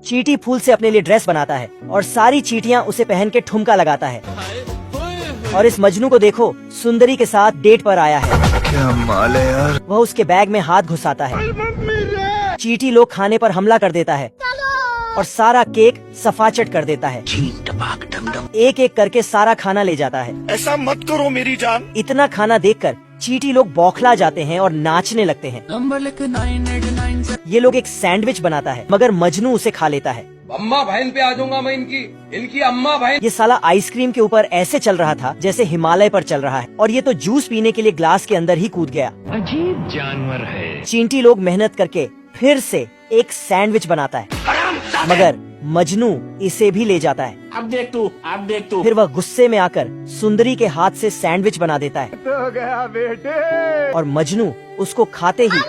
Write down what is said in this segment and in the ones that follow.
चींटी फूल से अपने लिए ड्रेस बनाता है और सारी चींटियां उसे पहन के ठुमका लगाता है। और इस मजनू को देखो, सुंदरी के साथ डेट पर आया है। क्या माल है यार। वह उसके बैग में हाथ घुसाता है। चींटी लोग खाने पर हमला कर देता है और सारा केक सफाचट कर देता है। एक एक करके सारा खाना ले जाता है। ऐसा मत करो मेरी जान। इतना खाना देखकर चींटी लोग बौखला जाते हैं और नाचने लगते हैं। ये लोग एक सैंडविच बनाता है मगर मजनू उसे खा लेता है। अम्मा बहन पे आ जाऊंगा मैं इनकी अम्मा बहन। ये साला आइसक्रीम के ऊपर ऐसे चल रहा था जैसे हिमालय पर चल रहा है और ये तो जूस पीने के लिए ग्लास के अंदर ही कूद गया। अजीब जानवर है। चींटी लोग मेहनत करके फिर से एक सैंडविच बनाता है मगर मजनू इसे भी ले जाता है। अब देख तू। फिर वह गुस्से में आकर सुंदरी के हाथ से सैंडविच बना देता है तो गया बेटे। और मजनू उसको खाते ही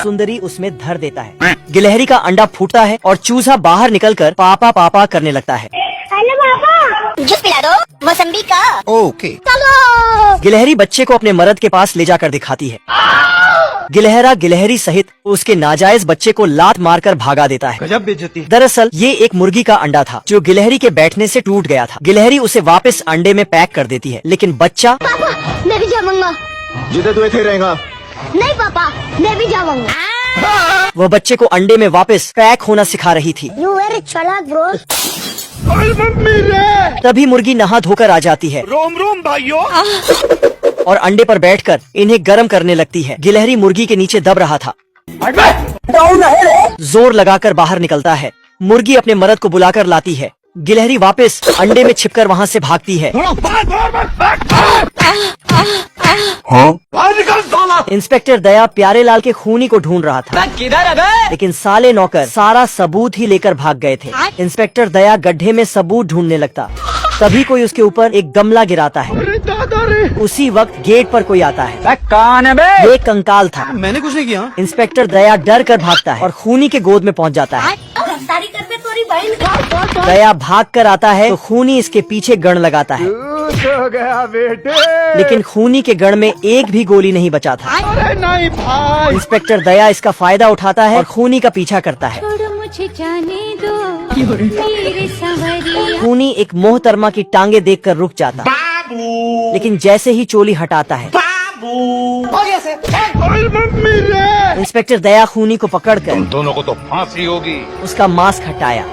सुंदरी उसमें धर देता है। गिलहरी का अंडा फूटता है और चूजा बाहर निकलकर पापा पापा करने लगता है। हेलो पापा, जूस पिला दो मौसम्बी का। ओके। चलो। गिलहरी बच्चे को अपने मर्द के पास ले जाकर दिखाती है। गिलहरा गिलहरी सहित उसके नाजायज बच्चे को लात मारकर भागा देता है। गजब बेइज्जती। दरअसल ये एक मुर्गी का अंडा था जो गिलहरी के बैठने से टूट गया था। गिलहरी उसे वापस अंडे में पैक कर देती है लेकिन बच्चा पापा मैं भी जाऊंगा। जिधर तू इथे रहेगा। नहीं पापा मैं भी जाऊंगा। वह बच्चे को अंडे में वापस पैक होना सिखा रही थी। यू वेरी चालाक ब्रो। तभी मुर्गी नहा धोकर आ जाती है रोम रोम भाइयों। और अंडे पर बैठकर इन्हें गर्म करने लगती है। गिलहरी मुर्गी के नीचे दब रहा था। जोर लगाकर बाहर निकलता है। मुर्गी अपने मर्द को बुलाकर लाती है। गिलहरी वापस अंडे में छिपकर वहाँ से भागती है। इंस्पेक्टर दया प्यारेलाल के खूनी को ढूंढ रहा था लेकिन साले नौकर सारा सबूत ही लेकर भाग गए थे। इंस्पेक्टर दया गड्ढे में सबूत ढूंढने लगता, तभी कोई उसके ऊपर एक गमला गिराता है। उसी वक्त गेट पर कोई आता है। कौन है बे? ये कंकाल था। मैंने कुछ नहीं किया। इंस्पेक्टर दया डर कर भागता है और खूनी के गोद में पहुंच जाता है। दया भाग कर आता है तो खूनी इसके पीछे गण लगाता है तो गया बेटे। लेकिन खूनी के गण में एक भी गोली नहीं बचा था। अरे नहीं भाई। इंस्पेक्टर दया इसका फायदा उठाता है और खूनी का पीछा करता है। मुझे जाने दो मेरे संवरिया। खूनी एक मोहतरमा की टांगे देखकर रुक जाता लेकिन जैसे ही चोली हटाता है इंस्पेक्टर दया खूनी को पकड़कर दोनों को तो फांसी होगी। उसका मास्क हटाया।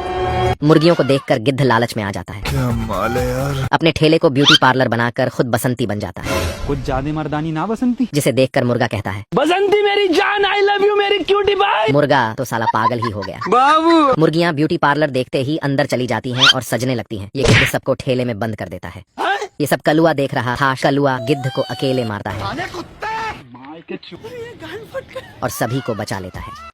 मुर्गियों को देखकर गिद्ध लालच में आ जाता है। क्या माल है यार। अपने ठेले को ब्यूटी पार्लर बनाकर खुद बसंती बन जाता है। कुछ ज्यादा मर्दानी ना बसंती। जिसे देखकर मुर्गा कहता है, बसंती मेरी जान, आई लव यू मेरी क्यूटी बाय। मुर्गा तो साला पागल ही हो गया। बाबू। मुर्गियाँ ब्यूटी पार्लर देखते ही अंदर चली जाती हैं और सजने लगती हैं। ये गिद्ध सबको ठेले में बंद कर देता है। ये सब कलुआ देख रहा था। कलुआ गिद्ध को अकेले मारता है और सभी को बचा लेता है।